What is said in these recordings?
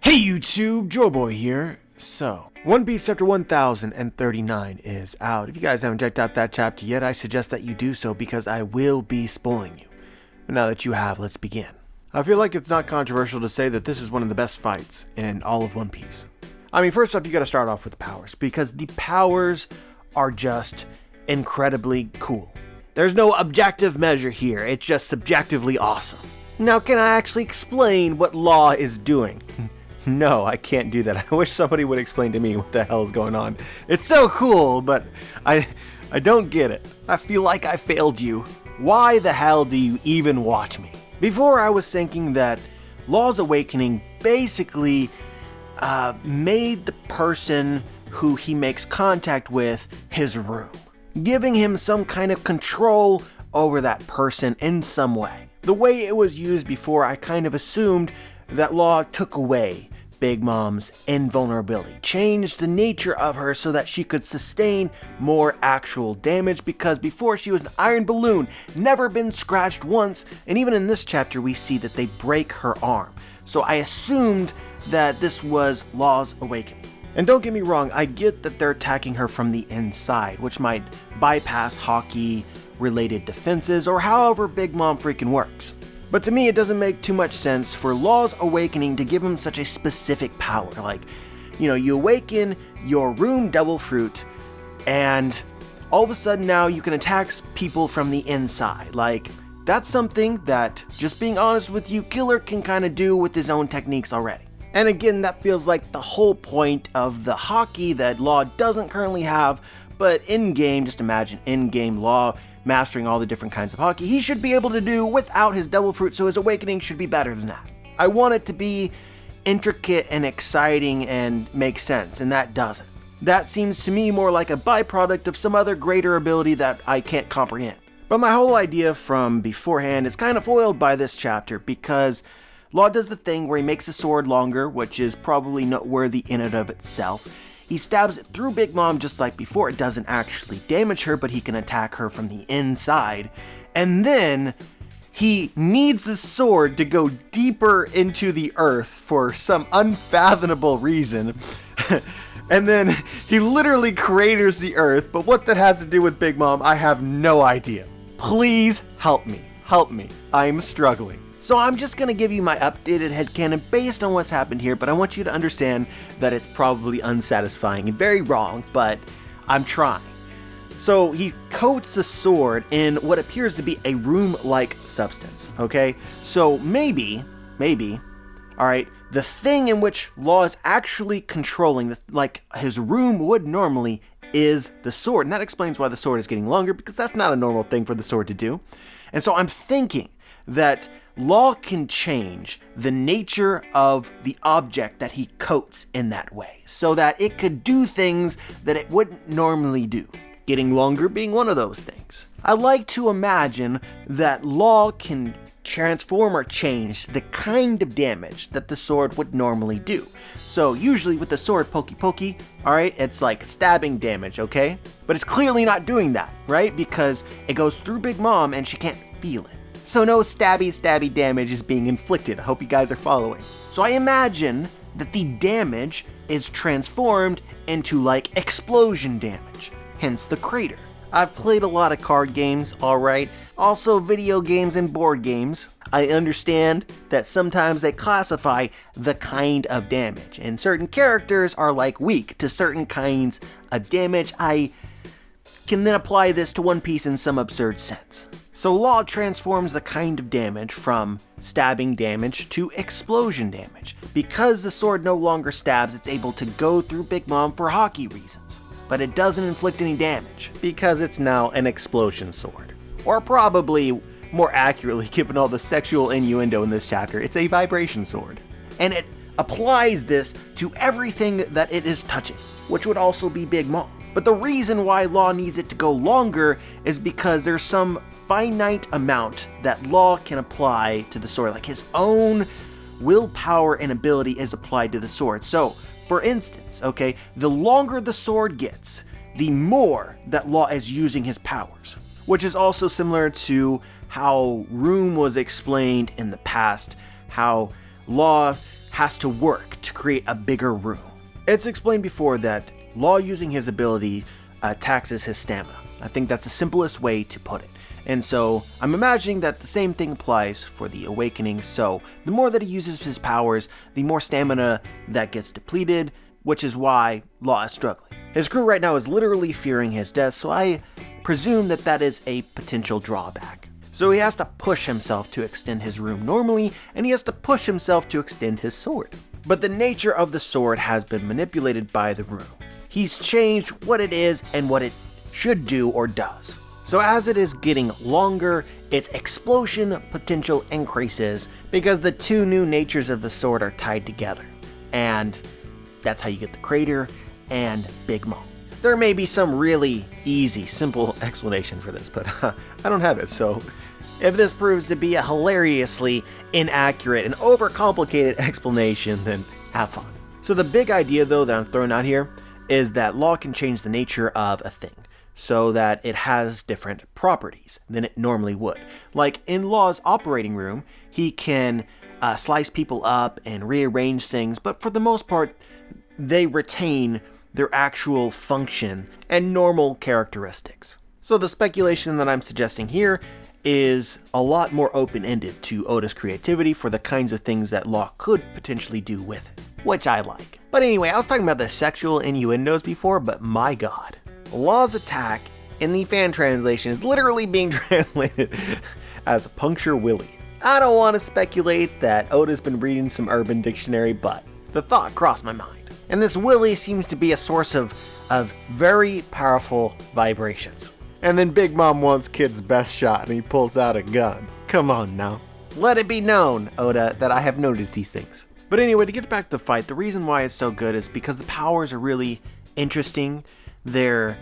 Hey YouTube, Joeboy here. So, One Piece chapter 1039 is out. If you guys haven't checked out that chapter yet, I suggest that you do so because I will be spoiling you. But now that you have, let's begin. I feel like it's not controversial to say that this is one of the best fights in all of One Piece. I mean, first off, you gotta start off with the powers, because the powers are just incredibly cool. There's no objective measure here, it's just subjectively awesome. Now, can I actually explain what Law is doing? No, I can't do that. I wish somebody would explain to me what the hell is going on. It's so cool, but I don't get it. I feel like I failed you. Why the hell do you even watch me? Before, I was thinking that Law's awakening basically made the person who he makes contact with his room, giving him some kind of control over that person in some way. The way it was used before, I kind of assumed that Law took away Big Mom's invulnerability, changed the nature of her so that she could sustain more actual damage, because before she was an iron balloon, never been scratched once, and even in this chapter we see that they break her arm. So I assumed that this was Law's awakening. And don't get me wrong, I get that they're attacking her from the inside, which might bypass Haki related defenses or however Big Mom freaking works. But to me, it doesn't make too much sense for Law's awakening to give him such a specific power. Like, you awaken your room devil fruit, and all of a sudden now you can attack people from the inside. Like, that's something that, just being honest with you, Killer can kind of do with his own techniques already. And again, that feels like the whole point of the Haki that Law doesn't currently have, but in-game, just imagine in-game Law mastering all the different kinds of Haki he should be able to do without his devil fruit, so his awakening should be better than that. I want it to be intricate and exciting and make sense, and that doesn't. That seems to me more like a byproduct of some other greater ability that I can't comprehend. But my whole idea from beforehand is kind of foiled by this chapter, because Law does the thing where he makes a sword longer, which is probably noteworthy in and of itself. He stabs it through Big Mom just like before. It doesn't actually damage her, but he can attack her from the inside. And then he needs the sword to go deeper into the earth for some unfathomable reason. And then he literally craters the earth, but what that has to do with Big Mom, I have no idea. Please help me. Help me. I'm struggling. So I'm just going to give you my updated headcanon based on what's happened here, but I want you to understand that it's probably unsatisfying and very wrong, but I'm trying. So he coats the sword in what appears to be a room-like substance, okay? So maybe, alright, the thing in which Law is actually controlling, like his room would normally, is the sword. And that explains why the sword is getting longer, because that's not a normal thing for the sword to do. And so I'm thinking that Law can change the nature of the object that he coats in that way, so that it could do things that it wouldn't normally do. Getting longer being one of those things. I like to imagine that Law can transform or change the kind of damage that the sword would normally do. So usually with the sword pokey, alright, it's like stabbing damage, okay? But it's clearly not doing that, right? Because it goes through Big Mom and she can't feel it. So no stabby damage is being inflicted. I hope you guys are following. So I imagine that the damage is transformed into like explosion damage, hence the crater. I've played a lot of card games, alright, also video games and board games. I understand that sometimes they classify the kind of damage, and certain characters are like weak to certain kinds of damage. I can then apply this to One Piece in some absurd sense. So Law transforms the kind of damage from stabbing damage to explosion damage. Because the sword no longer stabs, it's able to go through Big Mom for Haki reasons. But it doesn't inflict any damage, because it's now an explosion sword. Or probably, more accurately, given all the sexual innuendo in this chapter, it's a vibration sword. And it applies this to everything that it is touching, which would also be Big Mom. But the reason why Law needs it to go longer is because there's some finite amount that Law can apply to the sword, like his own willpower and ability is applied to the sword. So, for instance, okay, the longer the sword gets, the more that Law is using his powers, which is also similar to how Room was explained in the past, how Law has to work to create a bigger room. It's explained before that Law using his ability taxes his stamina. I think that's the simplest way to put it. And so I'm imagining that the same thing applies for the awakening. So the more that he uses his powers, the more stamina that gets depleted, which is why Law is struggling. His crew right now is literally fearing his death, so I presume that that is a potential drawback. So he has to push himself to extend his room normally, and he has to push himself to extend his sword. But the nature of the sword has been manipulated by the room. He's changed what it is and what it should do or does. So as it is getting longer, its explosion potential increases because the two new natures of the sword are tied together. And that's how you get the Crater and Big Mom. There may be some really easy, simple explanation for this, but I don't have it, so if this proves to be a hilariously inaccurate and overcomplicated explanation, then have fun. So the big idea, though, that I'm throwing out here is that Law can change the nature of a thing so that it has different properties than it normally would. Like in Law's operating room, he can slice people up and rearrange things, but for the most part, they retain their actual function and normal characteristics. So the speculation that I'm suggesting here is a lot more open-ended to Oda's creativity for the kinds of things that Law could potentially do with it, which I like. But anyway, I was talking about the sexual innuendos before, but my god. Law's attack in the fan translation is literally being translated as Puncture Willy. I don't want to speculate that Oda's been reading some Urban Dictionary, but the thought crossed my mind. And this Willy seems to be a source of very powerful vibrations. And then Big Mom wants Kid's best shot and he pulls out a gun. Come on now. Let it be known, Oda, that I have noticed these things. But anyway, to get back to the fight, the reason why it's so good is because the powers are really interesting. They're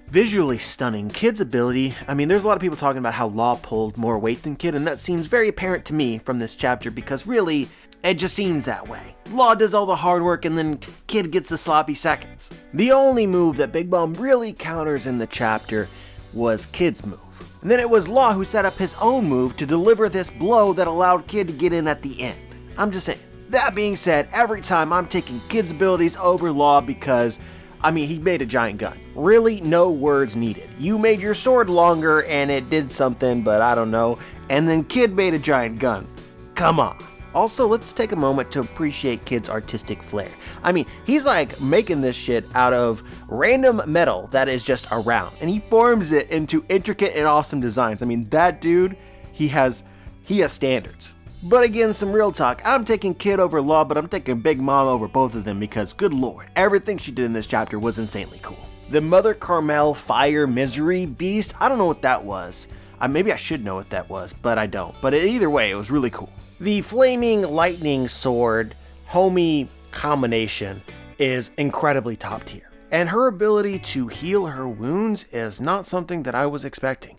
visually stunning. Kid's ability, I mean, there's a lot of people talking about how Law pulled more weight than Kid, and that seems very apparent to me from this chapter because really, it just seems that way. Law does all the hard work and then Kid gets the sloppy seconds. The only move that Big Mom really counters in the chapter was Kid's move. And then it was Law who set up his own move to deliver this blow that allowed Kid to get in at the end. I'm just saying. That being said, every time I'm taking Kid's abilities over Law because, I mean, he made a giant gun. Really, no words needed. You made your sword longer and it did something, but I don't know. And then Kid made a giant gun. Come on. Also, let's take a moment to appreciate Kid's artistic flair. I mean, he's like making this shit out of random metal that is just around, and he forms it into intricate and awesome designs. I mean, that dude, he has standards. But again, some real talk. I'm taking Kid over Law, but I'm taking Big Mom over both of them because, good lord, everything she did in this chapter was insanely cool. The Mother Carmel Fire Misery Beast, I don't know what that was. Maybe I should know what that was, but I don't. But either way, it was really cool. The Flaming Lightning Sword homie combination is incredibly top tier. And her ability to heal her wounds is not something that I was expecting.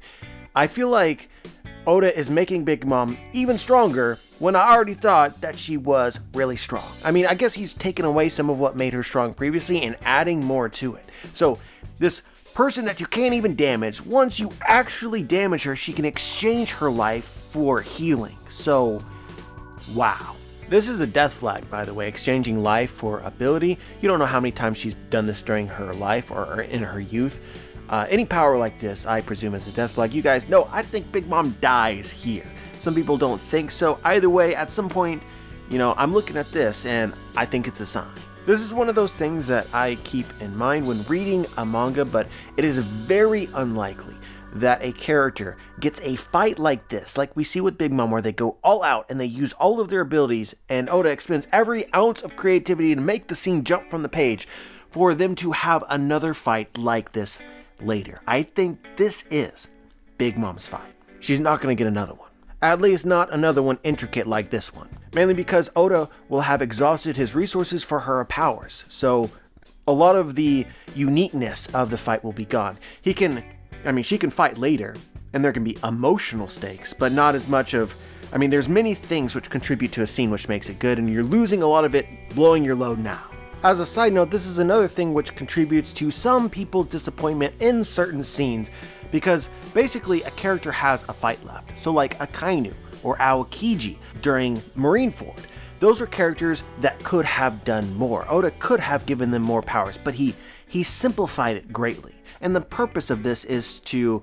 I feel like Oda is making Big Mom even stronger when I already thought that she was really strong. I mean, I guess he's taken away some of what made her strong previously and adding more to it. So this person that you can't even damage, once you actually damage her, she can exchange her life for healing. So, wow. This is a death flag, by the way, exchanging life for ability. You don't know how many times she's done this during her life or in her youth. Any power like this, I presume, is a death flag. You guys know, I think Big Mom dies here. Some people don't think so. Either way, at some point, I'm looking at this and I think it's a sign. This is one of those things that I keep in mind when reading a manga, but it is very unlikely that a character gets a fight like this, like we see with Big Mom, where they go all out and they use all of their abilities, and Oda expends every ounce of creativity to make the scene jump from the page for them to have another fight like this later. I think this is Big Mom's fight. She's not going to get another one. At least not another one intricate like this one. Mainly because Oda will have exhausted his resources for her powers. So a lot of the uniqueness of the fight will be gone. She can fight later, and there can be emotional stakes, but not as much of, there's many things which contribute to a scene which makes it good, and you're losing a lot of it blowing your load now. As a side note, this is another thing which contributes to some people's disappointment in certain scenes, because basically a character has a fight left. So like Akainu or Aokiji during Marineford. those were characters that could have done more. Oda could have given them more powers, but he simplified it greatly. And the purpose of this is to,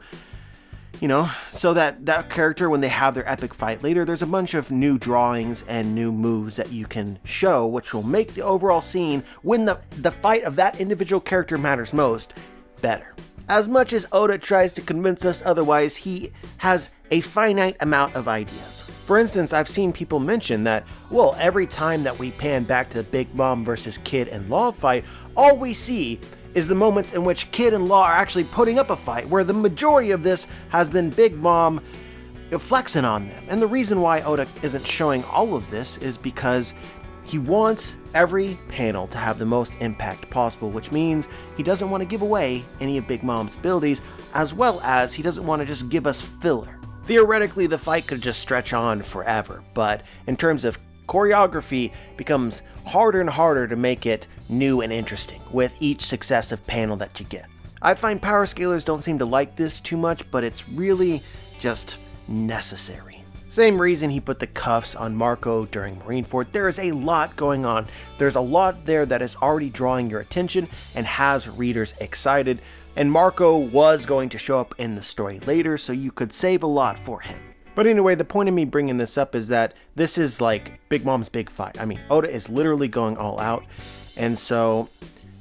so that character, when they have their epic fight later, there's a bunch of new drawings and new moves that you can show, which will make the overall scene, when the fight of that individual character matters most, better. As much as Oda tries to convince us otherwise, he has a finite amount of ideas. For instance, I've seen people mention that, well, every time that we pan back to the Big Mom versus Kid and Law fight, all we see is the moments in which Kid and Law are actually putting up a fight, where the majority of this has been Big Mom flexing on them. And the reason why Oda isn't showing all of this is because he wants every panel to have the most impact possible, which means he doesn't want to give away any of Big Mom's abilities, as well as he doesn't want to just give us filler. Theoretically, the fight could just stretch on forever, but in terms of choreography, it becomes harder and harder to make it new and interesting with each successive panel that you get. I find power scalers don't seem to like this too much, but it's really just necessary. Same reason he put the cuffs on Marco during Marineford. There is a lot going on. There's a lot there that is already drawing your attention and has readers excited, and Marco was going to show up in the story later, so you could save a lot for him. But anyway, the point of me bringing this up is that this is like Big Mom's big fight. I mean, Oda is literally going all out, and so,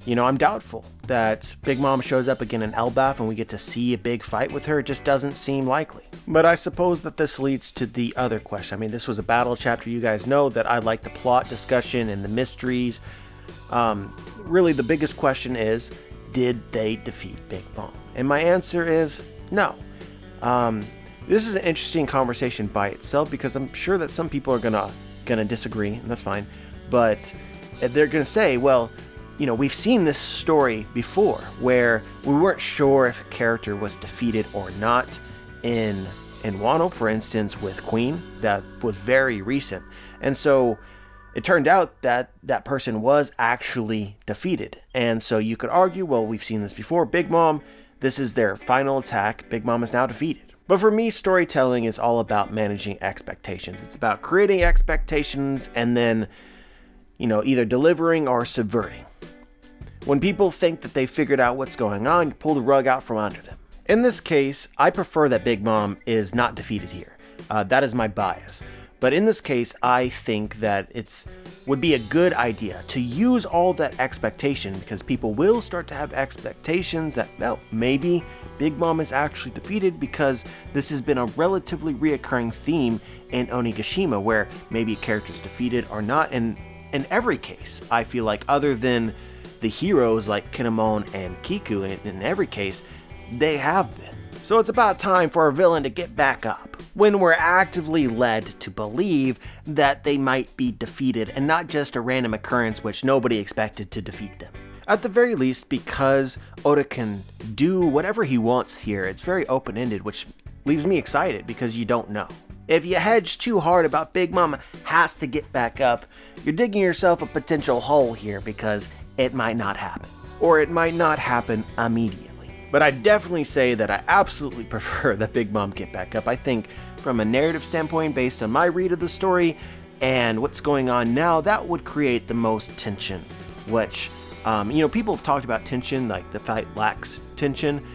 I'm doubtful that Big Mom shows up again in Elbaf and we get to see a big fight with her. It just doesn't seem likely. But I suppose that this leads to the other question. I mean, this was a battle chapter. You guys know that I like the plot discussion and the mysteries. Really, the biggest question is, did they defeat Big Mom? And my answer is no. This is an interesting conversation by itself, because I'm sure that some people are gonna disagree, and that's fine. But they're gonna say, well, we've seen this story before where we weren't sure if a character was defeated or not. In Wano, for instance, with Queen, that was very recent. And so it turned out that that person was actually defeated. And so you could argue, well, we've seen this before. Big Mom, this is their final attack. Big Mom is now defeated. But for me, storytelling is all about managing expectations. It's about creating expectations and then, either delivering or subverting. When people think that they figured out what's going on, you pull the rug out from under them. In this case, I prefer that Big Mom is not defeated here. That is my bias. But in this case, I think that would be a good idea to use all that expectation, because people will start to have expectations that, well, maybe Big Mom is actually defeated, because this has been a relatively reoccurring theme in Onigashima, where maybe a character's defeated or not. And in every case, I feel like, other than the heroes like Kinemon and Kiku, in every case, they have been. So it's about time for a villain to get back up, when we're actively led to believe that they might be defeated and not just a random occurrence which nobody expected to defeat them. At the very least, because Oda can do whatever he wants here, it's very open-ended, which leaves me excited because you don't know. If you hedge too hard about Big Mom has to get back up, you're digging yourself a potential hole here, because it might not happen. Or it might not happen immediately. But I definitely say that I absolutely prefer that Big Mom get back up. I think from a narrative standpoint, based on my read of the story and what's going on now, that would create the most tension, which, people have talked about tension, like the fight lacks tension,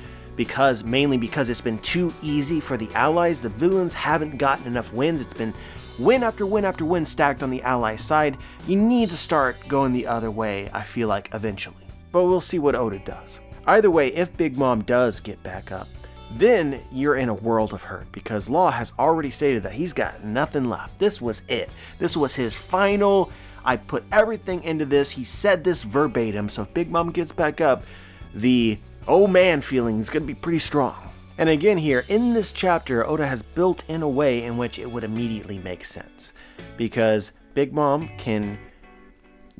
mainly because it's been too easy for the allies. The villains haven't gotten enough wins. It's been win after win after win stacked on the ally side. You need to start going the other way, I feel like, eventually. But we'll see what Oda does. Either way, if Big Mom does get back up, then you're in a world of hurt, because Law has already stated that he's got nothing left. This was it. This was his final, I put everything into this. He said this verbatim, so if Big Mom gets back up, the oh man feeling is going to be pretty strong. And again here, in this chapter, Oda has built in a way in which it would immediately make sense, because Big Mom can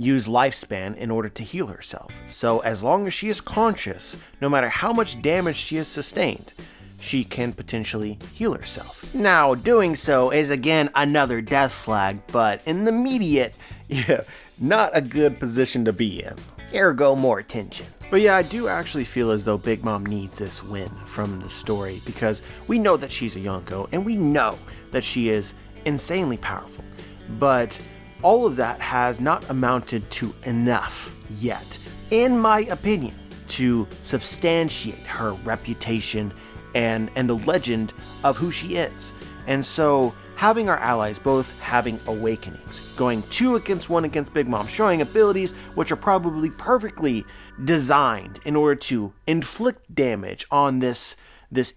use lifespan in order to heal herself. So as long as she is conscious, no matter how much damage she has sustained, she can potentially heal herself. Now, doing so is again another death flag, but in the immediate, not a good position to be in. Ergo, more tension. But yeah, I do actually feel as though Big Mom needs this win from the story, because we know that she's a Yonko, and we know that she is insanely powerful. But all of that has not amounted to enough yet, in my opinion, to substantiate her reputation and the legend of who she is. And so having our allies both having awakenings, going 2 against 1 against Big Mom, showing abilities which are probably perfectly designed in order to inflict damage on this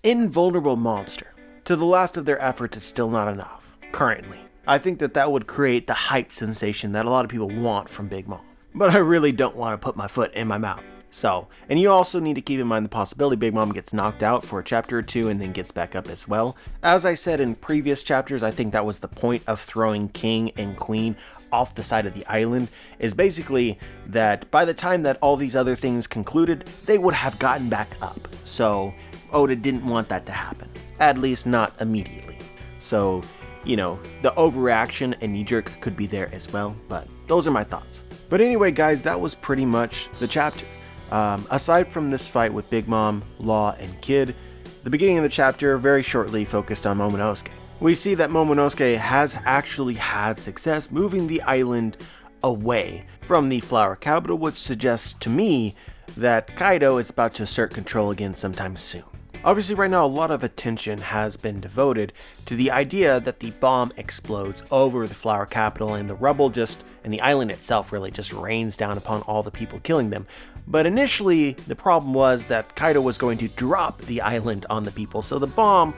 invulnerable monster. To the last of their efforts, it's still not enough, currently. I think that would create the hype sensation that a lot of people want from Big Mom. But I really don't want to put my foot in my mouth. So, and you also need to keep in mind the possibility Big Mom gets knocked out for a chapter or 2 and then gets back up as well. As I said in previous chapters, I think that was the point of throwing King and Queen off the side of the island, is basically that by the time that all these other things concluded, they would have gotten back up. So, Oda didn't want that to happen. At least not immediately. So, the overreaction and knee-jerk could be there as well, but those are my thoughts. But anyway, guys, that was pretty much the chapter. Aside from this fight with Big Mom, Law, and Kid, the beginning of the chapter very shortly focused on Momonosuke. We see that Momonosuke has actually had success moving the island away from the flower capital, which suggests to me that Kaido is about to assert control again sometime soon. Obviously right now a lot of attention has been devoted to the idea that the bomb explodes over the flower capital and the rubble and the island itself really just rains down upon all the people, killing them. But initially the problem was that Kaido was going to drop the island on the people, so the bomb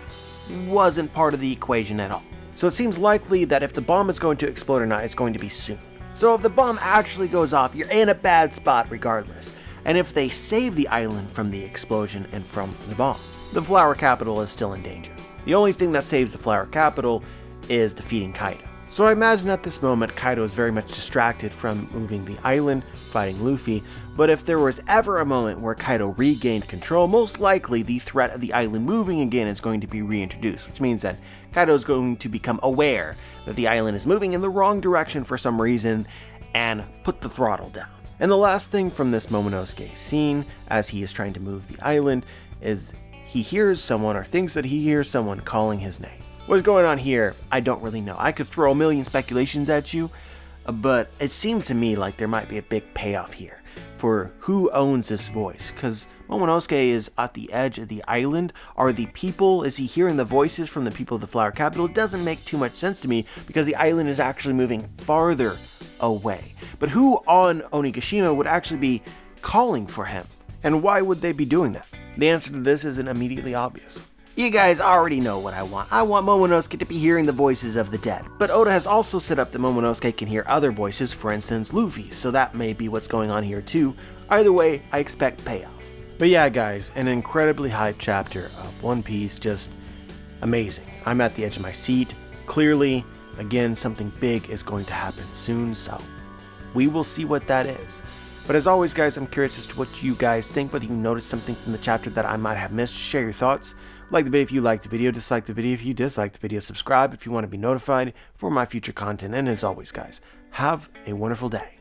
wasn't part of the equation at all. So it seems likely that if the bomb is going to explode or not, it's going to be soon. So if the bomb actually goes off, you're in a bad spot regardless. And if they save the island from the explosion and from the bomb, the flower capital is still in danger. The only thing that saves the flower capital is defeating Kaido. So I imagine at this moment Kaido is very much distracted from moving the island, fighting Luffy, but if there was ever a moment where Kaido regained control, most likely the threat of the island moving again is going to be reintroduced, which means that Kaido is going to become aware that the island is moving in the wrong direction for some reason and put the throttle down. And the last thing from this Momonosuke scene, as he is trying to move the island, is he hears someone or thinks that he hears someone calling his name. What's going on here, I don't really know. I could throw a million speculations at you, but it seems to me like there might be a big payoff here for who owns this voice, because Momonosuke is at the edge of the island. Is he hearing the voices from the people of the flower capital? It doesn't make too much sense to me because the island is actually moving farther away. But who on Onigashima would actually be calling for him? And why would they be doing that? The answer to this isn't immediately obvious. You guys already know what I want. I want Momonosuke to be hearing the voices of the dead. But Oda has also set up that Momonosuke can hear other voices, for instance Luffy, so that may be what's going on here too. Either way, I expect payoff. But yeah guys, an incredibly hyped chapter of One Piece, just amazing. I'm at the edge of my seat. Clearly, again, something big is going to happen soon, so we will see what that is. But as always guys, I'm curious as to what you guys think, whether you noticed something from the chapter that I might have missed. Share your thoughts. Like the video if you liked the video, dislike the video if you disliked the video, subscribe if you want to be notified for my future content, and as always guys, have a wonderful day.